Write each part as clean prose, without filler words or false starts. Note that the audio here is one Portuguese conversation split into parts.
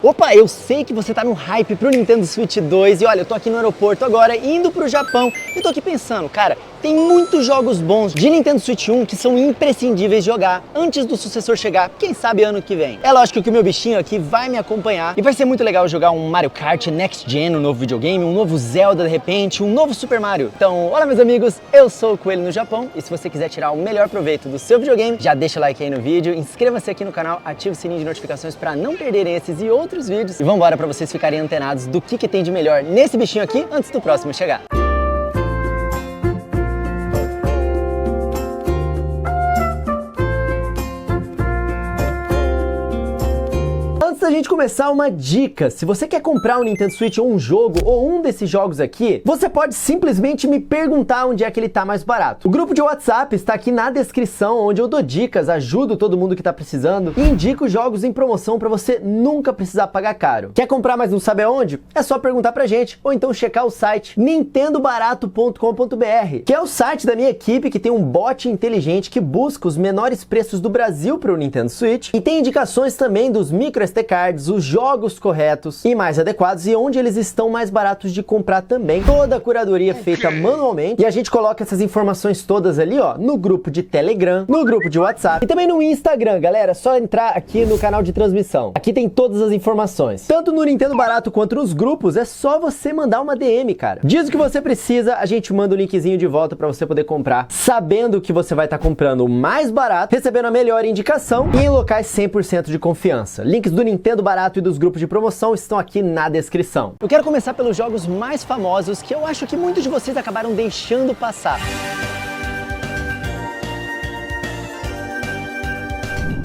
Opa, eu sei que você tá no hype pro Nintendo Switch 2 e olha, eu tô aqui no aeroporto agora, indo pro Japão e tô aqui pensando, cara, tem muitos jogos bons de Nintendo Switch 1 que são imprescindíveis de jogar antes do sucessor chegar, quem sabe ano que vem. É lógico que o meu bichinho aqui vai me acompanhar e vai ser muito legal jogar um Mario Kart Next Gen, um novo videogame, um novo Zelda de repente, um novo Super Mario. Então, olá meus amigos, eu sou o Coelho no Japão e se você quiser tirar o melhor proveito do seu videogame, já deixa o like aí no vídeo, inscreva-se aqui no canal, ative o sininho de notificações para não perderem esses e outros vídeos e vambora para vocês ficarem antenados do que tem de melhor nesse bichinho aqui antes do próximo chegar. Antes da gente começar, uma dica: se você quer comprar um Nintendo Switch ou um jogo, ou um desses jogos aqui, você pode simplesmente me perguntar onde é que ele tá mais barato. O grupo de WhatsApp está aqui na descrição, onde eu dou dicas, ajudo todo mundo que tá precisando e indico jogos em promoção para você nunca precisar pagar caro. Quer comprar, mas não sabe aonde? É só perguntar pra gente, ou então checar o site nintendobarato.com.br, que é o site da minha equipe que tem um bot inteligente que busca os menores preços do Brasil para o Nintendo Switch e tem indicações também dos micro SD cards, os jogos corretos e mais adequados e onde eles estão mais baratos de comprar também. Toda a curadoria feita manualmente e a gente coloca essas informações todas ali, ó, no grupo de Telegram, no grupo de WhatsApp e também no Instagram, galera. É só entrar aqui no canal de transmissão. Aqui tem todas as informações. Tanto no Nintendo Barato quanto nos grupos, é só você mandar uma DM, cara. Diz o que você precisa, a gente manda o linkzinho de volta para você poder comprar, sabendo que você vai estar comprando o mais barato, recebendo a melhor indicação e em locais 100% de confiança. Links do Nintendo Barato e dos grupos de promoção estão aqui na descrição. Eu quero começar pelos jogos mais famosos que eu acho que muitos de vocês acabaram deixando passar.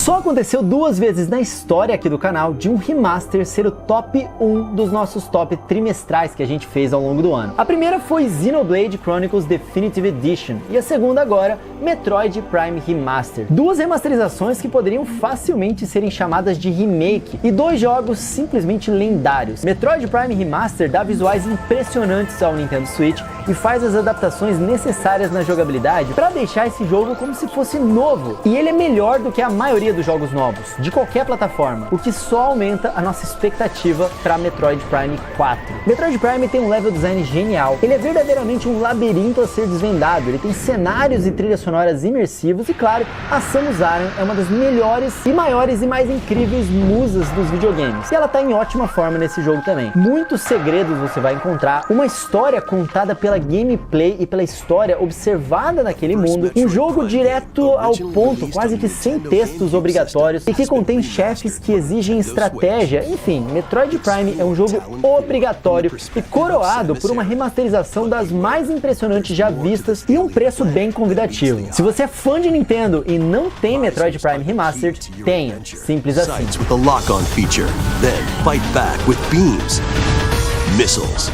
Só aconteceu duas vezes na história aqui do canal de um remaster ser o top 1 dos nossos top trimestrais que a gente fez ao longo do ano. A primeira foi Xenoblade Chronicles Definitive Edition e a segunda agora, Metroid Prime Remastered. Duas remasterizações que poderiam facilmente serem chamadas de remake e dois jogos simplesmente lendários. Metroid Prime Remastered dá visuais impressionantes ao Nintendo Switch e faz as adaptações necessárias na jogabilidade para deixar esse jogo como se fosse novo. E ele é melhor do que a maioria dos jogos novos, de qualquer plataforma, o que só aumenta a nossa expectativa para Metroid Prime 4. Metroid Prime tem um level design genial, ele é verdadeiramente um labirinto a ser desvendado, ele tem cenários e trilhas sonoras imersivos e claro, a Samus Aran é uma das melhores e maiores e mais incríveis musas dos videogames, e ela tá em ótima forma nesse jogo também. Muitos segredos você vai encontrar, uma história contada pela gameplay e pela história observada naquele mundo, um jogo direto ao ponto, quase que sem textos obrigatórios e que contém chefes que exigem estratégia. Enfim, Metroid Prime é um jogo obrigatório e coroado por uma remasterização das mais impressionantes já vistas e um preço bem convidativo. Se você é fã de Nintendo e não tem Metroid Prime Remastered, tenha. Simples assim. With the lock-on feature, then fight back with beams, missiles,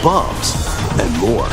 bombs, and more.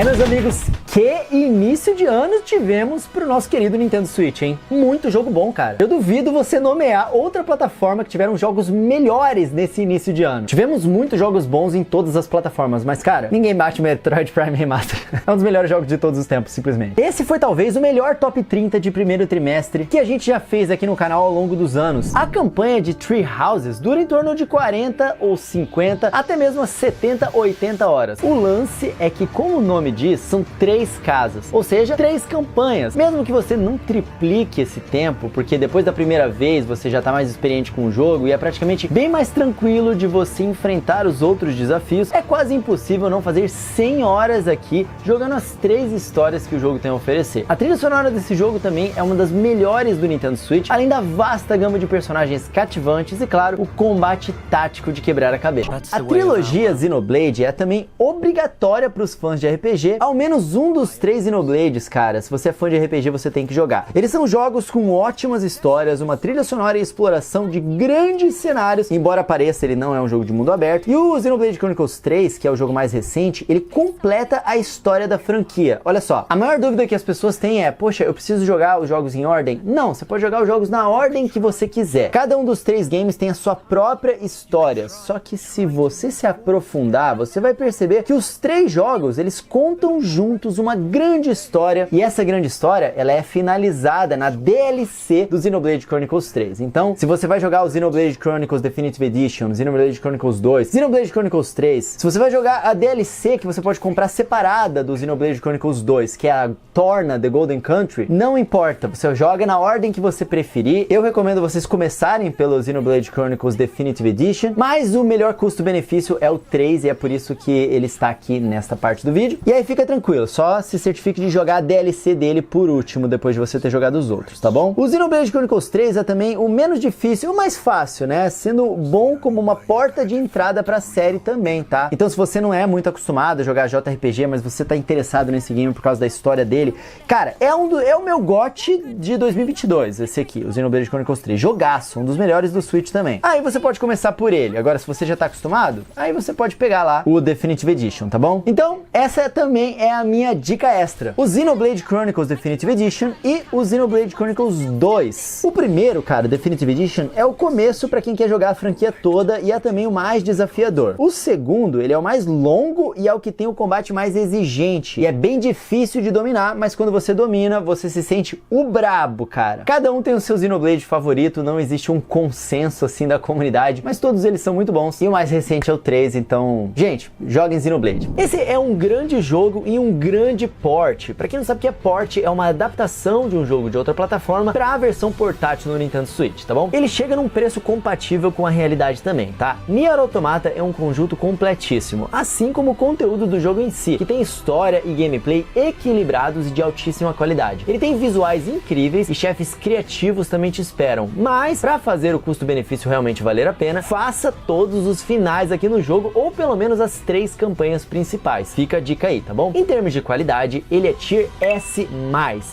Meus amigos, que início de ano tivemos pro nosso querido Nintendo Switch, hein? Muito jogo bom, cara. Eu duvido você nomear outra plataforma que tiveram jogos melhores nesse início de ano. Tivemos muitos jogos bons em todas as plataformas, mas, cara, ninguém bate Metroid Prime Remastered. É um dos melhores jogos de todos os tempos, simplesmente. Esse foi talvez o melhor top 30 de primeiro trimestre que a gente já fez aqui no canal ao longo dos anos. A campanha de Three Houses dura em torno de 40 ou 50, até mesmo 70, 80 horas. O lance é que, como o nome diz, são 3 casas, ou seja, 3 campanhas. Mesmo que você não triplique esse tempo, porque depois da primeira vez você já tá mais experiente com o jogo e é praticamente bem mais tranquilo de você enfrentar os outros desafios, é quase impossível não fazer 100 horas aqui jogando as 3 histórias que o jogo tem a oferecer. A trilha sonora desse jogo também é uma das melhores do Nintendo Switch, além da vasta gama de personagens cativantes e, claro, o combate tático de quebrar a cabeça. A trilogia Xenoblade é também obrigatória para os fãs de RPG, ao menos um dos 3 Xenoblades, cara. Se você é fã de RPG, você tem que jogar. Eles são jogos com ótimas histórias, uma trilha sonora e exploração de grandes cenários, embora pareça, ele não é um jogo de mundo aberto. E o Xenoblade Chronicles 3, que é o jogo mais recente, ele completa a história da franquia. Olha só, a maior dúvida que as pessoas têm é, poxa, eu preciso jogar os jogos em ordem? Não, você pode jogar os jogos na ordem que você quiser. Cada um dos 3 games tem a sua própria história, só que se você se aprofundar, você vai perceber que os 3 jogos, eles contam juntos uma grande história, e essa grande história, ela é finalizada na DLC do Xenoblade Chronicles 3. Então, se você vai jogar o Xenoblade Chronicles Definitive Edition, Xenoblade Chronicles 2, Xenoblade Chronicles 3, se você vai jogar a DLC que você pode comprar separada do Xenoblade Chronicles 2, que é a Torna The Golden Country, não importa, você joga na ordem que você preferir. Eu recomendo vocês começarem pelo Xenoblade Chronicles Definitive Edition, mas o melhor custo-benefício é o 3 e é por isso que ele está aqui nesta parte do vídeo. E aí fica tranquilo, só se certifique de jogar a DLC dele por último, depois de você ter jogado os outros, tá bom? O Xenoblade Chronicles 3 é também o menos difícil e o mais fácil, né? Sendo bom como uma porta de entrada pra série também, tá? Então se você não é muito acostumado a jogar JRPG, mas você tá interessado nesse game por causa da história dele, cara, é o meu GOT de 2022, esse aqui, o Xenoblade Chronicles 3. Jogaço, um dos melhores do Switch também. Aí você pode começar por ele. Agora, se você já tá acostumado, aí você pode pegar lá o Definitive Edition, tá bom? Então, essa também é a minha dica extra. O Xenoblade Chronicles Definitive Edition e o Xenoblade Chronicles 2. O primeiro, cara, Definitive Edition, é o começo pra quem quer jogar a franquia toda e é também o mais desafiador. O segundo, ele é o mais longo e é o que tem o combate mais exigente. E é bem difícil de dominar, mas quando você domina, você se sente o brabo, cara. Cada um tem o seu Xenoblade favorito, não existe um consenso assim da comunidade, mas todos eles são muito bons. E o mais recente é o 3, então, gente, joguem Xenoblade. Esse é um grande jogo e um grande port. Pra quem não sabe o que é port, é uma adaptação de um jogo de outra plataforma pra versão portátil no Nintendo Switch, tá bom? Ele chega num preço compatível com a realidade também, tá? Nier Automata é um conjunto completíssimo, assim como o conteúdo do jogo em si, que tem história e gameplay equilibrados e de altíssima qualidade. Ele tem visuais incríveis e chefes criativos também te esperam, mas para fazer o custo-benefício realmente valer a pena, faça todos os finais aqui no jogo, ou pelo menos as 3 campanhas principais. Fica a dica aí, tá bom? Em termos de qualidade, ele é Tier S+,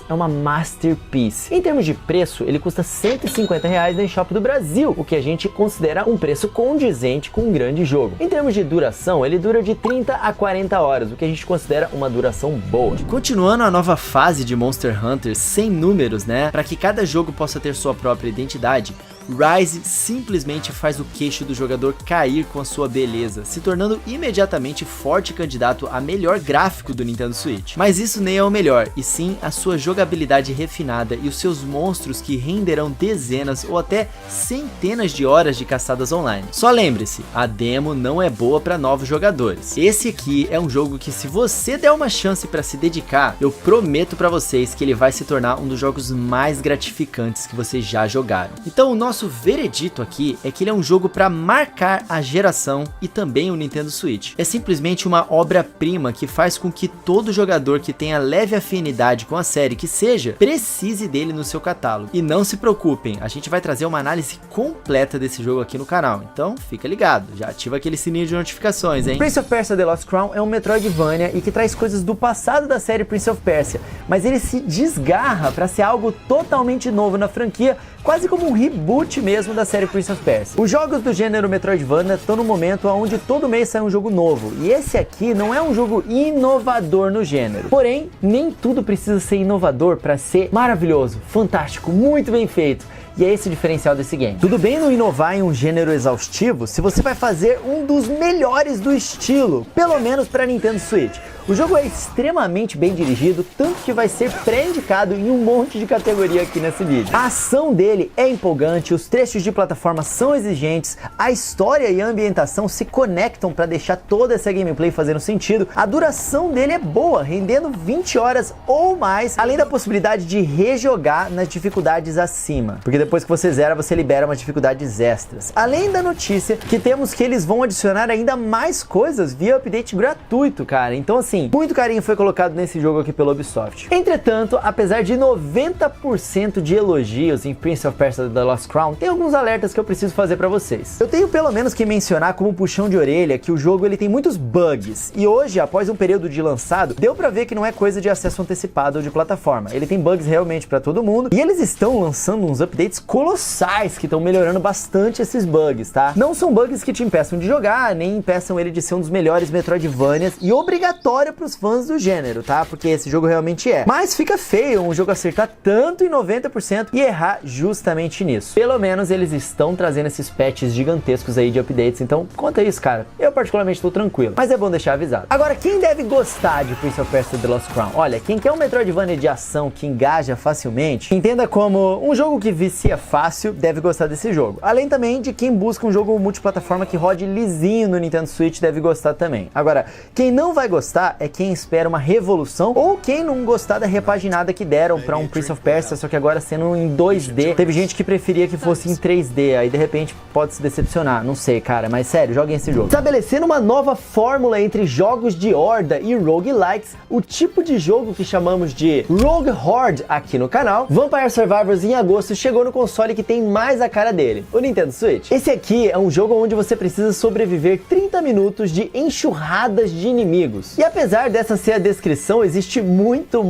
é uma masterpiece. Em termos de preço, ele custa R$150 na eShop do Brasil, o que a gente considera um preço condizente com um grande jogo. Em termos de duração, ele dura de 30 a 40 horas, o que a gente considera uma duração boa. Continuando a nova fase de Monster Hunter sem números, né? Para que cada jogo possa ter sua própria identidade, Rise simplesmente faz o queixo do jogador cair com a sua beleza, se tornando imediatamente forte candidato a melhor gráfico do Nintendo Switch. Mas isso nem é o melhor, e sim a sua jogabilidade refinada e os seus monstros que renderão dezenas ou até centenas de horas de caçadas online. Só lembre-se, a demo não é boa para novos jogadores. Esse aqui é um jogo que, se você der uma chance para se dedicar, eu prometo para vocês que ele vai se tornar um dos jogos mais gratificantes que vocês já jogaram. Então o nosso veredito aqui é que ele é um jogo para marcar a geração e também o Nintendo Switch. É simplesmente uma obra-prima que faz com que todo jogador que tenha leve afinidade com a série que seja, precise dele no seu catálogo. E não se preocupem, a gente vai trazer uma análise completa desse jogo aqui no canal, então fica ligado, já ativa aquele sininho de notificações, hein? Prince of Persia: The Lost Crown é um Metroidvania e que traz coisas do passado da série Prince of Persia, mas ele se desgarra para ser algo totalmente novo na franquia, quase como um reboot mesmo da série Prince of Persia. Os jogos do gênero Metroidvania estão no momento onde todo mês sai um jogo novo, e esse aqui não é um jogo inovador no gênero. Porém, nem tudo precisa ser inovador para ser maravilhoso, fantástico, muito bem feito. E é esse o diferencial desse game. Tudo bem não inovar em um gênero exaustivo se você vai fazer um dos melhores do estilo, pelo menos para Nintendo Switch. O jogo é extremamente bem dirigido, tanto que vai ser pré-indicado em um monte de categoria aqui nesse vídeo. A ação dele é empolgante, os trechos de plataforma são exigentes, a história e a ambientação se conectam para deixar toda essa gameplay fazendo sentido, a duração dele é boa, rendendo 20 horas ou mais, além da possibilidade de rejogar nas dificuldades acima, porque depois que você zera, você libera umas dificuldades extras. Além da notícia que temos que eles vão adicionar ainda mais coisas via update gratuito, cara. Então assim, muito carinho foi colocado nesse jogo aqui pela Ubisoft. Entretanto, apesar de 90% de elogios em Prince of Persia: The Lost Crown, tem alguns alertas que eu preciso fazer pra vocês. Eu tenho pelo menos que mencionar como puxão de orelha que o jogo ele tem muitos bugs, e hoje, após um período de lançado, deu pra ver que não é coisa de acesso antecipado ou de plataforma. Ele tem bugs realmente pra todo mundo, e eles estão lançando uns updates colossais que estão melhorando bastante esses bugs, tá? Não são bugs que te impeçam de jogar, nem impeçam ele de ser um dos melhores Metroidvanias e obrigatório vitória pros fãs do gênero, tá? Porque esse jogo realmente é. Mas fica feio um jogo acertar tanto em 90% e errar justamente nisso. Pelo menos eles estão trazendo esses patches gigantescos aí de updates, então conta isso, cara. Eu particularmente tô tranquilo, mas é bom deixar avisado. Agora, quem deve gostar de Prince of Persia: The Lost Crown? Olha, quem quer um Metroidvania de ação que engaja facilmente, entenda como um jogo que vicia fácil, deve gostar desse jogo. Além também de quem busca um jogo multiplataforma que rode lisinho no Nintendo Switch, deve gostar também. Agora, quem não vai gostar é quem espera uma revolução ou quem não gostar da repaginada que deram pra um Prince of Persia, só que agora sendo em 2D. Teve gente que preferia que fosse em 3D, aí de repente pode se decepcionar, não sei, cara, mas sério, joguem esse jogo. Estabelecendo uma nova fórmula entre jogos de horda e roguelikes, o tipo de jogo que chamamos de Rogue Horde aqui no canal, Vampire Survivors em agosto chegou no console que tem mais a cara dele, o Nintendo Switch. Esse aqui é um jogo onde você precisa sobreviver 30 minutos de enxurradas de inimigos. E apesar dessa ser a descrição, existe muito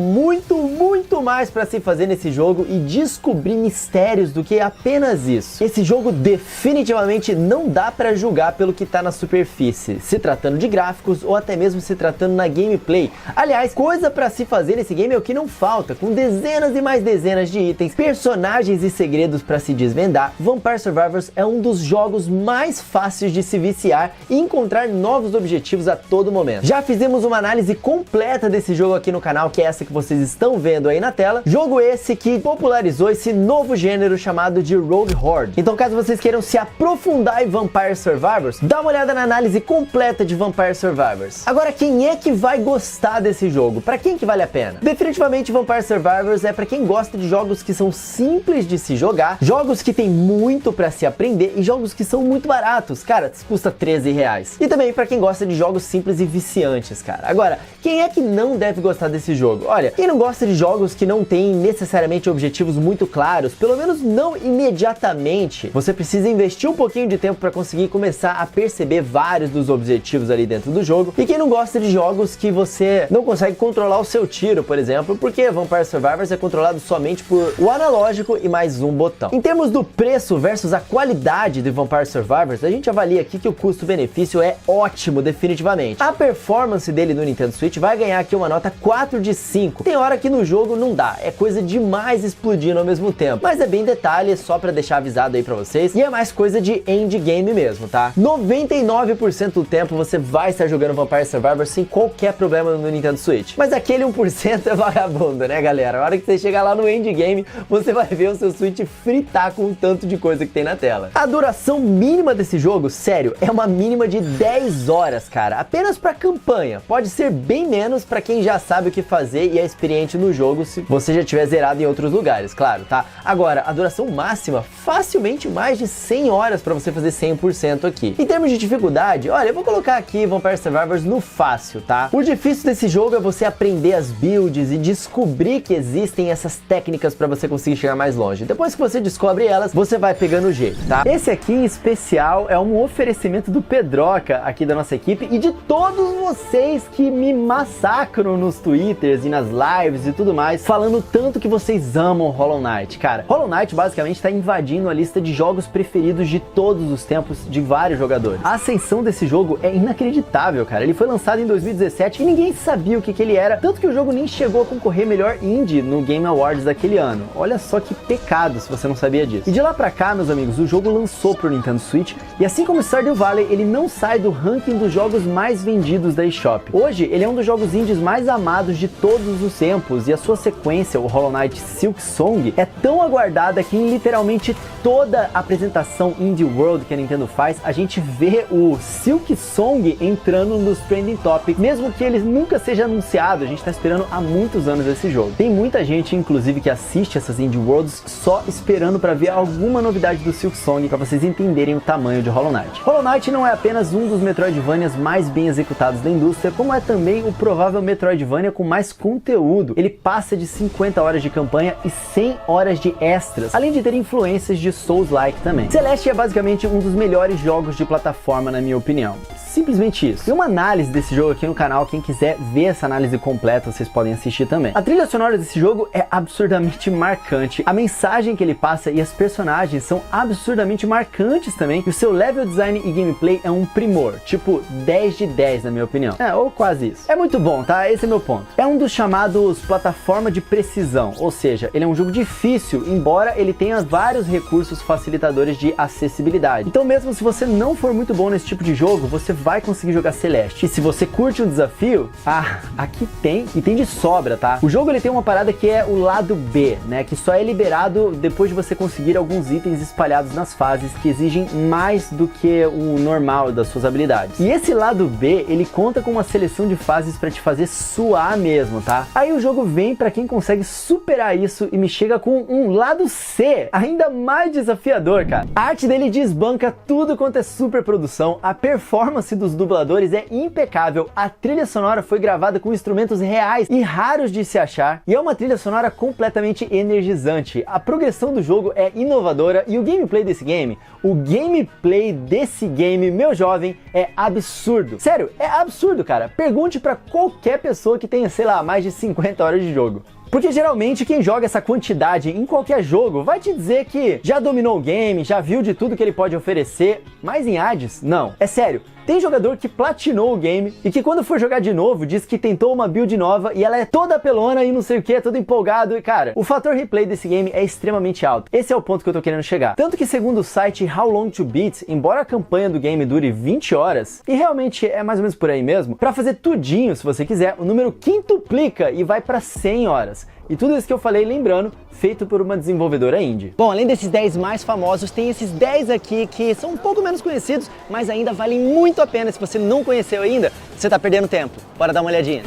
mais para se fazer nesse jogo e descobrir mistérios do que apenas isso. Esse jogo definitivamente não dá para julgar pelo que tá na superfície, se tratando de gráficos ou até mesmo se tratando na gameplay. Aliás, coisa para se fazer nesse game é o que não falta, com dezenas e mais dezenas de itens, personagens e segredos para se desvendar. Vampire Survivors é um dos jogos mais fáceis de se viciar e encontrar novos objetivos a todo momento. Já fizemos uma análise completa desse jogo aqui no canal, que é essa que vocês estão vendo aí na tela. Jogo esse que popularizou esse novo gênero chamado de Rogue Horde. Então, caso vocês queiram se aprofundar em Vampire Survivors, dá uma olhada na análise completa de Vampire Survivors. Agora, quem é que vai gostar desse jogo? Pra quem que vale a pena? Definitivamente Vampire Survivors é pra quem gosta de jogos que são simples de se jogar, jogos que tem muito pra se aprender e jogos que são muito baratos. Cara, custa R$13. E também pra quem gosta de jogos simples e viciantes, cara. Agora, quem é que não deve gostar desse jogo? Olha, quem não gosta de jogos que não tem necessariamente objetivos muito claros, pelo menos não imediatamente, você precisa investir um pouquinho de tempo pra conseguir começar a perceber vários dos objetivos ali dentro do jogo. E quem não gosta de jogos que você não consegue controlar o seu tiro, por exemplo, porque Vampire Survivors é controlado somente por o analógico e mais um botão. Em termos do preço versus a qualidade de Vampire Survivors, a gente avalia aqui que o custo-benefício é ótimo, definitivamente. A performance dele no Nintendo Switch vai ganhar aqui uma nota 4 de 5. Tem hora que no jogo não dá, é coisa demais explodindo ao mesmo tempo, mas é bem detalhe, só pra deixar avisado aí pra vocês, e é mais coisa de endgame mesmo, tá? 99% do tempo você vai estar jogando Vampire Survivors sem qualquer problema no Nintendo Switch, mas aquele 1% é vagabundo, né, galera? A hora que você chegar lá no endgame, você vai ver o seu Switch fritar com o tanto de coisa que tem na tela. A duração mínima desse jogo, sério, é uma mínima de 10 horas, cara, apenas pra campanha. Pode ser bem menos pra quem já sabe o que fazer e é experiente no jogo, se você já tiver zerado em outros lugares, claro, tá? Agora, a duração máxima, facilmente mais de 100 horas pra você fazer 100% aqui. Em termos de dificuldade, olha, eu vou colocar aqui Vampire Survivors no fácil, tá? O difícil desse jogo é você aprender as builds e descobrir que existem essas técnicas pra você conseguir chegar mais longe. Depois que você descobre elas, você vai pegando o jeito, tá? Esse aqui em especial é um oferecimento do Pedroca aqui da nossa equipe e de todos vocês que me massacram nos Twitters e nas lives e tudo mais, falando tanto que vocês amam Hollow Knight. Cara, Hollow Knight basicamente tá invadindo a lista de jogos preferidos de todos os tempos de vários jogadores. A ascensão desse jogo é inacreditável, cara. Ele foi lançado em 2017 e ninguém sabia o que ele era, tanto que o jogo nem chegou a concorrer melhor indie no Game Awards daquele ano. Olha só que pecado se você não sabia disso. E de lá pra cá, meus amigos, o jogo lançou pro Nintendo Switch e assim como Stardew Valley, ele não sai do ranking dos jogos mais vendidos da eShop. Hoje, ele é um dos jogos indies mais amados de todos os tempos e a sua sequência, o Hollow Knight Silksong, é tão aguardada que em literalmente toda a apresentação Indie World que a Nintendo faz, a gente vê o Silksong entrando nos Trending Topics, mesmo que ele nunca seja anunciado. A gente tá esperando há muitos anos esse jogo. Tem muita gente, inclusive, que assiste essas Indie Worlds só esperando para ver alguma novidade do Silksong, para vocês entenderem o tamanho de Hollow Knight. Hollow Knight não é apenas um dos Metroidvanias mais bem executados da indústria, como é também o provável Metroidvania com mais conteúdo. Ele passa de 50 horas de campanha e 100 horas de extras, além de ter influências de Souls-like também. Celeste é basicamente um dos melhores jogos de plataforma, na minha opinião. simplesmente isso. Tem uma análise desse jogo aqui no canal, quem quiser ver essa análise completa, vocês podem assistir também. A trilha sonora desse jogo é absurdamente marcante, a mensagem que ele passa e as personagens são absurdamente marcantes também, e o seu level design e gameplay é um primor, tipo 10 de 10 na minha opinião. Ou quase isso. É muito bom, tá? Esse é meu ponto. É um dos chamados plataforma de precisão, ou seja, ele é um jogo difícil, embora ele tenha vários recursos facilitadores de acessibilidade. Então mesmo se você não for muito bom nesse tipo de jogo, você vai conseguir jogar Celeste. E se você curte um desafio, aqui tem, e tem de sobra, tá? O jogo ele tem uma parada que é o lado B, né? Que só é liberado depois de você conseguir alguns itens espalhados nas fases que exigem mais do que o normal das suas habilidades. E esse lado B, ele conta com uma seleção de fases para te fazer suar mesmo, tá? Aí o jogo vem para quem consegue superar isso e me chega com um lado C, ainda mais desafiador, cara. A arte dele desbanca tudo quanto é super produção, a performance dos dubladores é impecável, a trilha sonora foi gravada com instrumentos reais e raros de se achar, e é uma trilha sonora completamente energizante. A progressão do jogo é inovadora e o gameplay desse game, meu jovem, é absurdo. Sério, é absurdo, cara. Pergunte pra qualquer pessoa que tenha, sei lá, mais de 50 horas de jogo. Porque geralmente quem joga essa quantidade em qualquer jogo vai te dizer que já dominou o game, já viu de tudo que ele pode oferecer, mas em Hades, não. É sério. Tem jogador que platinou o game e que quando for jogar de novo diz que tentou uma build nova e ela é toda apelona e não sei o que, todo empolgado. E cara, o fator replay desse game é extremamente alto. Esse é o ponto que eu tô querendo chegar. Tanto que segundo o site How Long to Beat, embora a campanha do game dure 20 horas, e realmente é mais ou menos por aí mesmo, pra fazer tudinho, se você quiser, o número quintuplica e vai pra 100 horas. E tudo isso que eu falei, lembrando, feito por uma desenvolvedora indie. Bom, além desses 10 mais famosos, tem esses 10 aqui que são um pouco menos conhecidos, mas ainda valem muito a pena. Se você não conheceu ainda, você tá perdendo tempo. Bora dar uma olhadinha.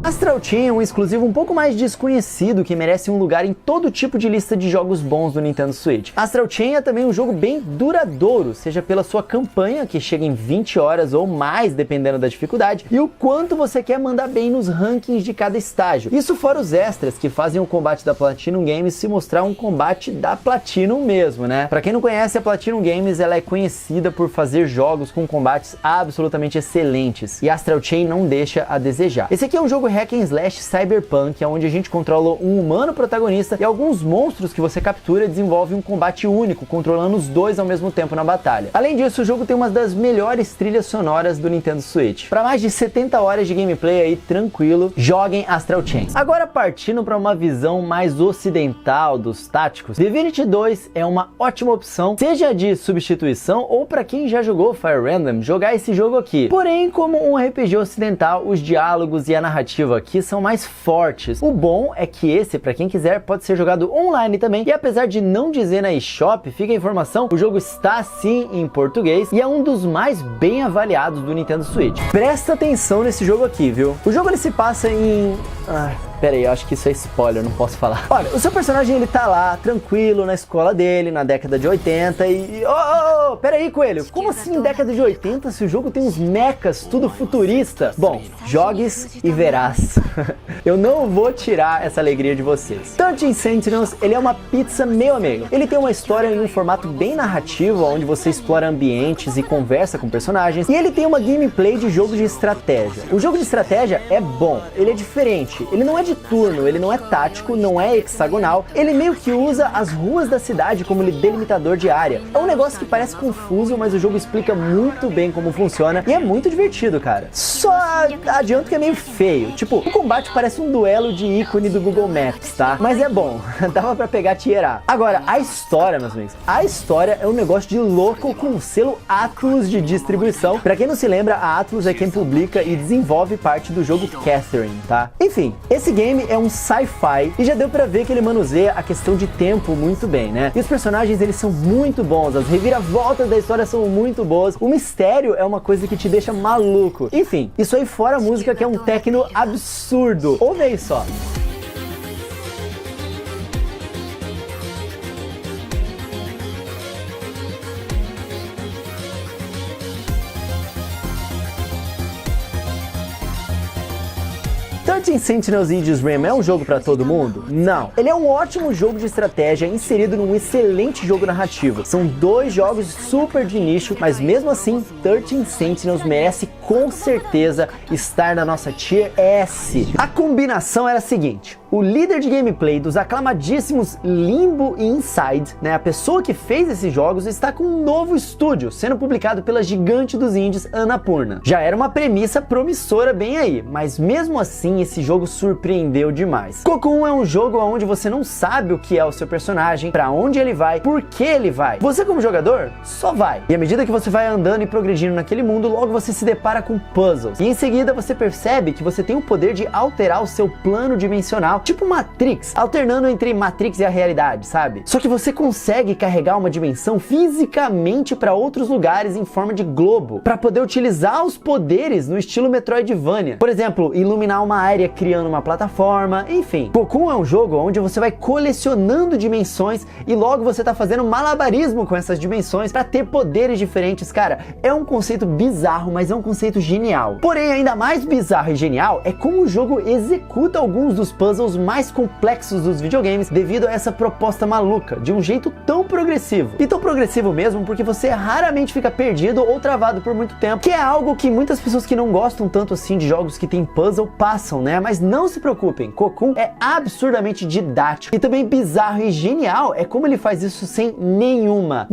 Astral Chain é um exclusivo um pouco mais desconhecido que merece um lugar em todo tipo de lista de jogos bons do Nintendo Switch. Astral Chain é também um jogo bem duradouro, seja pela sua campanha, que chega em 20 horas ou mais, dependendo da dificuldade, e o quanto você quer mandar bem nos rankings de cada estágio. Isso fora os extras, que fazem o combate da Platinum Games se mostrar um combate da Platinum mesmo, né? Pra quem não conhece, a Platinum Games ela é conhecida por fazer jogos com combates absolutamente excelentes, e Astral Chain não deixa a desejar. Esse aqui é um jogo hack and slash cyberpunk, onde a gente controla um humano protagonista e alguns monstros que você captura desenvolve um combate único, controlando os dois ao mesmo tempo na batalha. Além disso, o jogo tem uma das melhores trilhas sonoras do Nintendo Switch. Para mais de 70 horas de gameplay aí, tranquilo, joguem Astral Chain. Agora, partindo para uma visão mais ocidental dos táticos, Divinity 2 é uma ótima opção, seja de substituição ou para quem já jogou Fire Emblem, jogar esse jogo aqui. Porém, como um RPG ocidental, os diálogos e a narrativa aqui são mais fortes. O bom é que esse, para quem quiser, pode ser jogado online também, e apesar de não dizer na eShop, fica a informação, o jogo está sim em português e é um dos mais bem avaliados do Nintendo Switch. Presta atenção nesse jogo aqui, viu? O jogo ele se passa em... Pera aí, eu acho que isso é spoiler, não posso falar. Olha, o seu personagem ele tá lá, tranquilo, na escola dele, na década de 80 e... Pera aí, Coelho, como assim década de 80 se o jogo tem uns mechas, tudo futurista? Bom, jogues e verás. Eu não vou tirar essa alegria de vocês. Thirteen Sentinels, ele é uma pizza meio a meio. Ele tem uma história em um formato bem narrativo, onde você explora ambientes e conversa com personagens, e ele tem uma gameplay de jogo de estratégia. O jogo de estratégia é bom, ele é diferente, ele não é de turno, ele não é tático, não é hexagonal, ele meio que usa as ruas da cidade como delimitador de área. É um negócio que parece confuso, mas o jogo explica muito bem como funciona e é muito divertido, cara. Só adianto que é meio feio, tipo, o combate parece um duelo de ícone do Google Maps, tá? Mas é bom, dava pra pegar tirar. Agora, a história, meus amigos, a história é um negócio de louco com o selo Atlus de distribuição. Pra quem não se lembra, a Atlus é quem publica e desenvolve parte do jogo Catherine, tá? Enfim, esse game é um sci-fi e já deu pra ver que ele manuseia a questão de tempo muito bem, né? E os personagens, eles são muito bons, as reviravoltas da história são muito boas, o mistério é uma coisa que te deixa maluco. Enfim, isso aí fora a música, que é um techno absurdo. Ouve aí só. 13 Sentinels Aegis Rim é um jogo pra todo mundo? Não. Ele é um ótimo jogo de estratégia inserido num excelente jogo narrativo. São dois jogos super de nicho, mas mesmo assim, 13 Sentinels merece com certeza estar na nossa Tier S. A combinação era a seguinte: o líder de gameplay dos aclamadíssimos Limbo e Inside, né, a pessoa que fez esses jogos, está com um novo estúdio, sendo publicado pela gigante dos indies, Annapurna. Já era uma premissa promissora bem aí, mas mesmo assim esse jogo surpreendeu demais. Cocoon é um jogo onde você não sabe o que é o seu personagem, pra onde ele vai, por que ele vai. Você como jogador, só vai. E à medida que você vai andando e progredindo naquele mundo, logo você se depara com puzzles. E em seguida você percebe que você tem o poder de alterar o seu plano dimensional, tipo Matrix, alternando entre Matrix e a realidade, sabe? Só que você consegue carregar uma dimensão fisicamente para outros lugares em forma de globo, para poder utilizar os poderes no estilo Metroidvania. Por exemplo, iluminar uma área criando uma plataforma, enfim. Cocoon é um jogo onde você vai colecionando dimensões e logo você tá fazendo malabarismo com essas dimensões para ter poderes diferentes. Cara, é um conceito bizarro, mas é um conceito genial. Porém, ainda mais bizarro e genial é como o jogo executa alguns dos puzzles mais complexos dos videogames devido a essa proposta maluca, de um jeito tão progressivo. E tão progressivo mesmo porque você raramente fica perdido ou travado por muito tempo, que é algo que muitas pessoas que não gostam tanto assim de jogos que tem puzzle passam, né? Mas não se preocupem, Cocoon é absurdamente didático e também bizarro e genial é como ele faz isso sem nem uma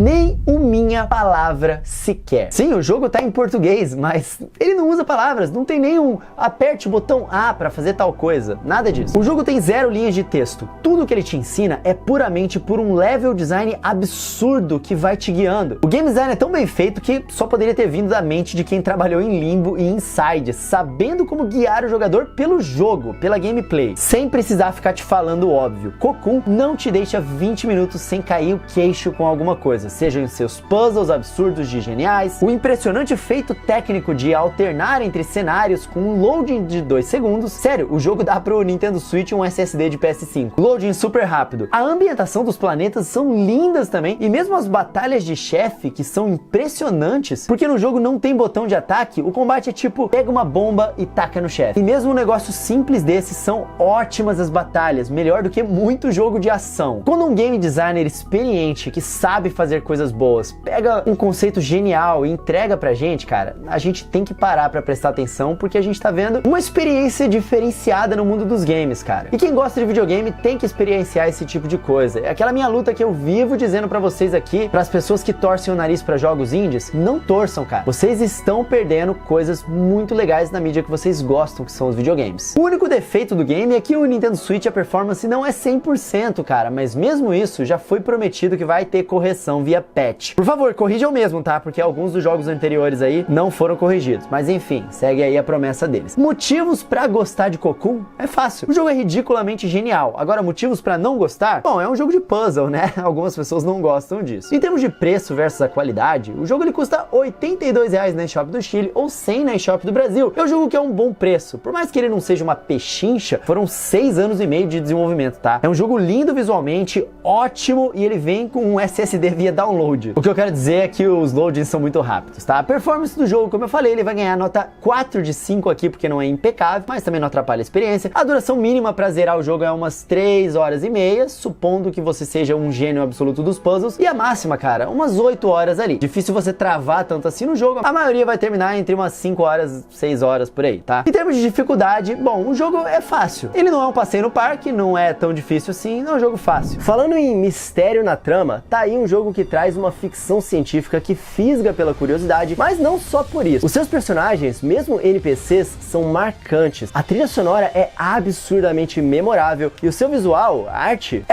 palavra sequer. Sim, o jogo tá em português, mas ele não usa palavras, não tem nenhum aperte o botão A para fazer tal coisa, nada disso. O jogo tem 0 linhas de texto. Tudo que ele te ensina é puramente por um level design absurdo que vai te guiando. O game design é tão bem feito que só poderia ter vindo da mente de quem trabalhou em Limbo e Inside, sabendo como guiar o jogador pelo jogo, pela gameplay, sem precisar ficar te falando óbvio. Cocoon não te deixa 20 minutos sem cair o queixo com alguma coisa, sejam os seus puzzles absurdos de geniais, o impressionante feito técnico de alternar entre cenários com um loading de 2 segundos. Sério, o jogo dá pro Nintendo Switch um SSD de PS5. Loading super rápido. A ambientação dos planetas são lindas também, e mesmo as batalhas de chefe, que são impressionantes, porque no jogo não tem botão de ataque, o combate é tipo, pega uma bomba e taca no chefe. E mesmo um negócio simples desses, são ótimas as batalhas, melhor do que muito jogo de ação. Quando um game designer experiente, que sabe fazer coisas boas, pega um conceito genial e entrega pra gente, cara, a gente tem que parar pra prestar atenção, porque a gente tá vendo uma experiência diferenciada no mundo dos games, cara. E quem gosta de videogame tem que experienciar esse tipo de coisa. É aquela minha luta que eu vivo dizendo pra vocês aqui, pras pessoas que torcem o nariz pra jogos indies, não torçam, cara. Vocês estão perdendo coisas muito legais na mídia que vocês gostam, que são os videogames. O único defeito do game é que o Nintendo Switch, a performance não é 100%, cara, mas mesmo isso, já foi prometido que vai ter correção via patch. Por favor, corrijam mesmo, tá? Porque alguns dos jogos anteriores aí não foram corrigidos. Mas enfim, segue aí a promessa deles. Motivos pra gostar de Cocoon? É fácil. O jogo é ridiculamente genial. Agora, motivos pra não gostar? Bom, é um jogo de puzzle, né? Algumas pessoas não gostam disso. Em termos de preço versus a qualidade, o jogo ele custa R$ 82,00 na eShop do Chile ou 100 na eShop do Brasil. É um jogo que é um bom preço. Por mais que ele não seja uma pechincha, foram 6 anos e meio de desenvolvimento, tá? É um jogo lindo visualmente, ótimo, e ele vem com um SSD via download. O que eu quero dizer é que os loadings são muito rápidos, tá? A performance do jogo, como eu falei, ele vai ganhar nota 4 de 5 aqui, porque não é impecável, mas também não atrapalha a experiência. A duração mínima pra zerar o jogo é umas 3 horas e meia, supondo que você seja um gênio absoluto dos puzzles, e a máxima, cara, umas 8 horas ali. Difícil você travar tanto assim no jogo, a maioria vai terminar entre umas 5 horas, 6 horas por aí, tá? Em termos de dificuldade, bom, o jogo é fácil. Ele não é um passeio no parque, não é tão difícil assim, é um jogo fácil. Falando em mistério na trama, tá aí um jogo que traz uma ficção científica que fisga pela curiosidade, mas não só por isso. Os seus personagens, mesmo NPCs, são marcantes. A trilha sonora é absurdamente memorável e o seu visual, a arte,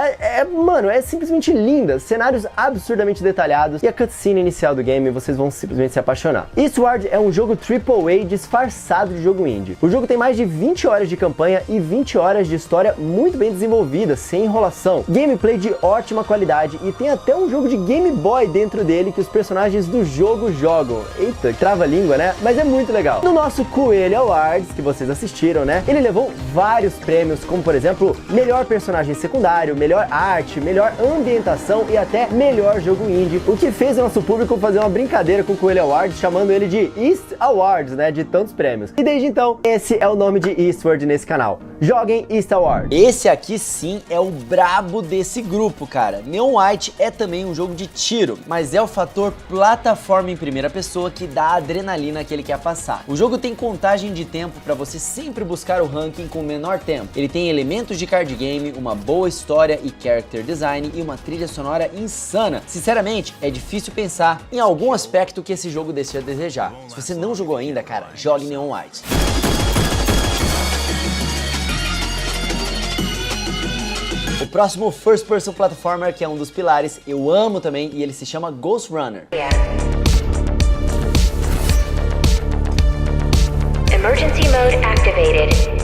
mano, é simplesmente linda. Cenários absurdamente detalhados e a cutscene inicial do game, vocês vão simplesmente se apaixonar. Eastward é um jogo AAA disfarçado de jogo indie. O jogo tem mais de 20 horas de campanha e 20 horas de história muito bem desenvolvida, sem enrolação. Gameplay de ótima qualidade e tem até um jogo de Game Boy dentro dele que os personagens do jogo jogam. Eita, trava a língua, né? Mas é muito legal. No nosso Coelho Awards, que vocês assistiram, né? Ele levou vários prêmios, como por exemplo, melhor personagem secundário, melhor arte, melhor ambientação e até melhor jogo indie, o que fez o nosso público fazer uma brincadeira com o Coelho Awards, chamando ele de East Awards, né? De tantos prêmios. E desde então, esse é o nome de Eastward nesse canal. Joguem East Awards. Esse aqui sim é o brabo desse grupo, cara. Neon White é também um jogo de tiro, mas é o fator plataforma em primeira pessoa que dá a adrenalina que ele quer passar. O jogo tem contagem de tempo para você sempre buscar o ranking com menor tempo. Ele tem elementos de card game, uma boa história e character design e uma trilha sonora insana. Sinceramente, é difícil pensar em algum aspecto que esse jogo deixe a desejar. Se você não jogou ainda, cara, jogue Neon White. O próximo First Person Platformer, que é um dos pilares, eu amo também, e ele se chama Ghost Runner. Emergency mode activated.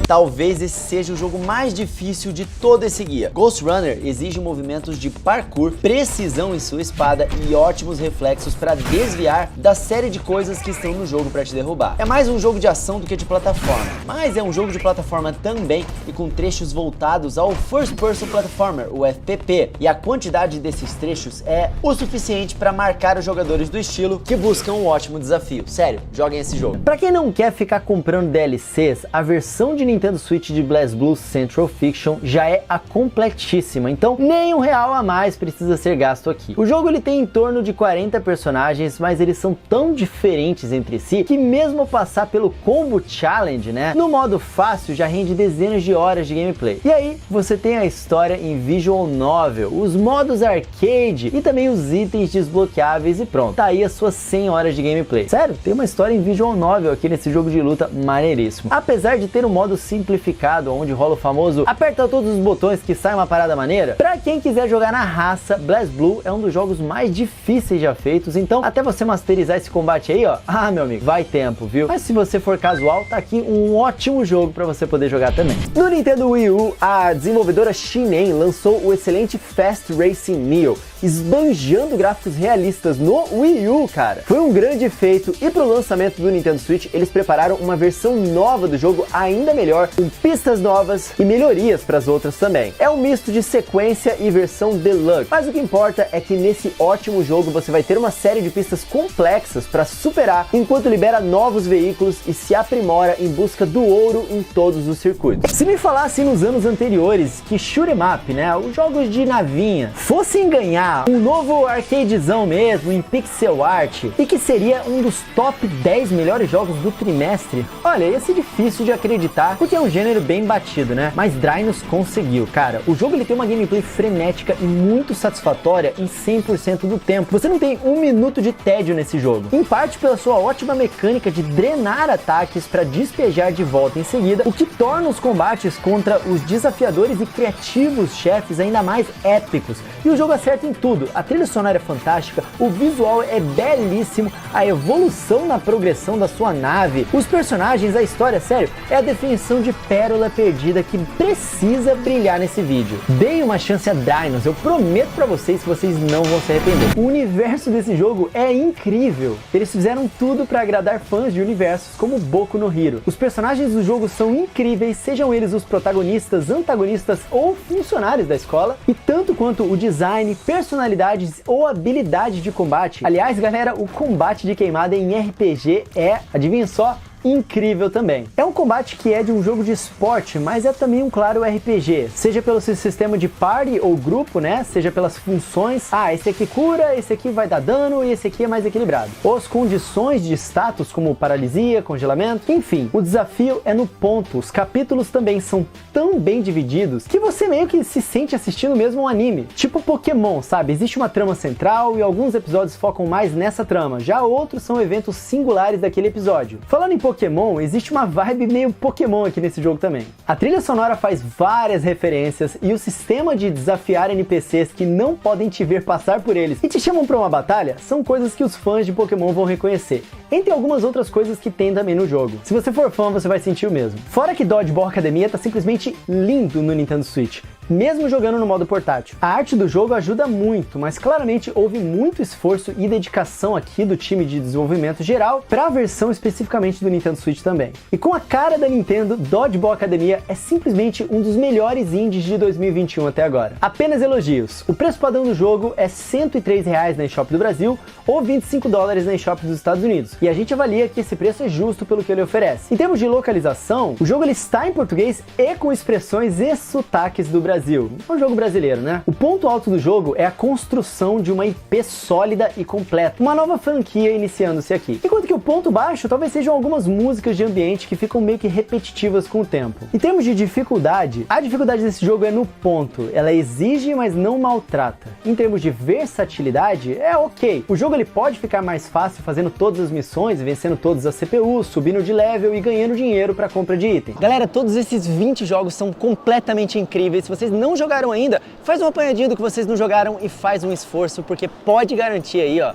Talvez esse seja o jogo mais difícil de todo esse guia. Ghost Runner exige movimentos de parkour, precisão em sua espada e ótimos reflexos para desviar da série de coisas que estão no jogo para te derrubar. É mais um jogo de ação do que de plataforma, mas é um jogo de plataforma também e com trechos voltados ao First Person Platformer, o FPP, e a quantidade desses trechos é o suficiente para marcar os jogadores do estilo que buscam um ótimo desafio. Sério, joguem esse jogo. Pra quem não quer ficar comprando DLCs, a versão de Nintendo Switch de BlazBlue Central Fiction já é a completíssima, então nem R$1 a mais precisa ser gasto aqui. O jogo ele tem em torno de 40 personagens, mas eles são tão diferentes entre si que mesmo passar pelo Combo Challenge, né, no modo fácil já rende dezenas de horas de gameplay. E aí você tem a história em Visual Novel, os modos arcade e também os itens desbloqueáveis e pronto, tá aí as suas 100 horas de gameplay. Sério, tem uma história em Visual Novel aqui nesse jogo de luta maneiríssimo. Apesar de ter um modo simplificado, onde rola o famoso aperta todos os botões que sai uma parada maneira, pra quem quiser jogar na raça, BlazBlue é um dos jogos mais difíceis já feitos, então até você masterizar esse combate aí, ó, meu amigo, vai tempo, viu? Mas se você for casual, tá aqui um ótimo jogo pra você poder jogar também. No Nintendo Wii U, a desenvolvedora Shinen lançou o excelente Fast Racing Neo, esbanjando gráficos realistas no Wii U, cara. Foi um grande feito e pro lançamento do Nintendo Switch, eles prepararam uma versão nova do jogo ainda melhor, com pistas novas e melhorias para as outras também. É um misto de sequência e versão deluxe, mas o que importa é que nesse ótimo jogo você vai ter uma série de pistas complexas para superar, enquanto libera novos veículos e se aprimora em busca do ouro em todos os circuitos. Se me falasse nos anos anteriores que shoot 'em up, né, os jogos de navinha, fossem ganhar um novo arcadezão mesmo em pixel art e que seria um dos top 10 melhores jogos do trimestre, olha, ia ser difícil de acreditar, porque é um gênero bem batido, né? Mas Drynos conseguiu, cara. O jogo ele tem uma gameplay frenética e muito satisfatória em 100% do tempo. Você não tem um minuto de tédio nesse jogo. Em parte pela sua ótima mecânica de drenar ataques para despejar de volta em seguida, o que torna os combates contra os desafiadores e criativos chefes ainda mais épicos. E o jogo acerta em tudo. A trilha sonora é fantástica, o visual é belíssimo, a evolução na progressão da sua nave, os personagens, a história, sério, é a definição de pérola perdida que precisa brilhar nesse vídeo. Deem uma chance a Drynos, eu prometo pra vocês que vocês não vão se arrepender. O universo desse jogo é incrível. Eles fizeram tudo pra agradar fãs de universos como Boku no Hero. Os personagens do jogo são incríveis, sejam eles os protagonistas, antagonistas ou funcionários da escola, e tanto quanto o design, personalidades ou habilidade de combate. Aliás, galera, o combate de queimada em RPG é, adivinha só, incrível também. É um combate que é de um jogo de esporte, mas é também um claro RPG, seja pelo seu sistema de party ou grupo, né, seja pelas funções, esse aqui cura, esse aqui vai dar dano e esse aqui é mais equilibrado, ou as condições de status como paralisia, congelamento, enfim, o desafio é no ponto. Os capítulos também são tão bem divididos que você meio que se sente assistindo mesmo um anime, tipo Pokémon, sabe? Existe uma trama central e alguns episódios focam mais nessa trama, já outros são eventos singulares daquele episódio. Falando em Pokémon, existe uma vibe meio Pokémon aqui nesse jogo também. A trilha sonora faz várias referências e o sistema de desafiar NPCs que não podem te ver passar por eles e te chamam para uma batalha são coisas que os fãs de Pokémon vão reconhecer, entre algumas outras coisas que tem também no jogo. Se você for fã, você vai sentir o mesmo. Fora que Dodgeball Academia tá simplesmente lindo no Nintendo Switch. mesmo jogando no modo portátil. A arte do jogo ajuda muito, mas claramente houve muito esforço e dedicação aqui do time de desenvolvimento geral para a versão especificamente do Nintendo Switch também. E com a cara da Nintendo, Dodgeball Academia é simplesmente um dos melhores indies de 2021 até agora. Apenas elogios. O preço padrão do jogo é R$ 103 na eShop do Brasil ou $25 na eShop dos Estados Unidos. E a gente avalia que esse preço é justo pelo que ele oferece. Em termos de localização, o jogo ele está em português e com expressões e sotaques do Brasil. É um jogo brasileiro, né? O ponto alto do jogo é a construção de uma IP sólida e completa. Uma nova franquia iniciando-se aqui. Enquanto que o ponto baixo talvez sejam algumas músicas de ambiente que ficam meio que repetitivas com o tempo. Em termos de dificuldade, a dificuldade desse jogo é no ponto. Ela exige, mas não maltrata. Em termos de versatilidade, é ok. O jogo ele pode ficar mais fácil fazendo todas as missões, vencendo todas as CPUs, subindo de level e ganhando dinheiro para compra de item. Galera, todos esses 20 jogos são completamente incríveis. Se vocês não jogaram ainda, faz um apanhadinho do que vocês não jogaram e faz um esforço, porque pode garantir aí, ó,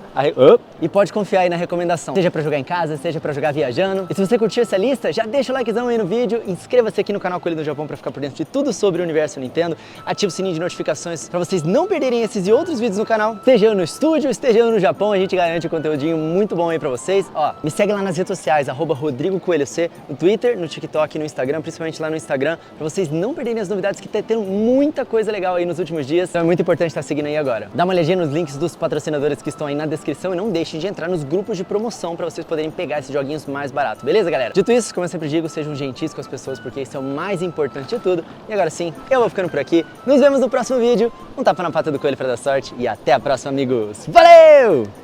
e pode confiar aí na recomendação. Seja para jogar em casa, seja para jogar viajando. E se você curtiu essa lista, já deixa o likezão aí no vídeo, inscreva-se aqui no canal Coelho do Japão para ficar por dentro de tudo sobre o universo Nintendo, ativa o sininho de notificações para vocês não perderem esses e outros vídeos no canal. Esteja eu no estúdio, esteja eu no Japão, a gente garante um conteúdinho muito bom aí para vocês. Ó, me segue lá nas redes sociais, @RodrigoCoelhoC, no Twitter, no TikTok, no Instagram, principalmente lá no Instagram, para vocês não perderem as novidades que tá tendo muita coisa legal aí nos últimos dias. Então é muito importante estar seguindo aí agora. Dá uma olhadinha nos links dos patrocinadores que estão aí na descrição e não deixem de entrar nos grupos de promoção para vocês poderem pegar esses joguinhos mais baratos, beleza, galera? Dito isso, como eu sempre digo, sejam gentis com as pessoas, porque isso é o mais importante de tudo. E agora sim, eu vou ficando por aqui. Nos vemos no próximo vídeo. Um tapa na pata do coelho para dar sorte e até a próxima, amigos. Valeu!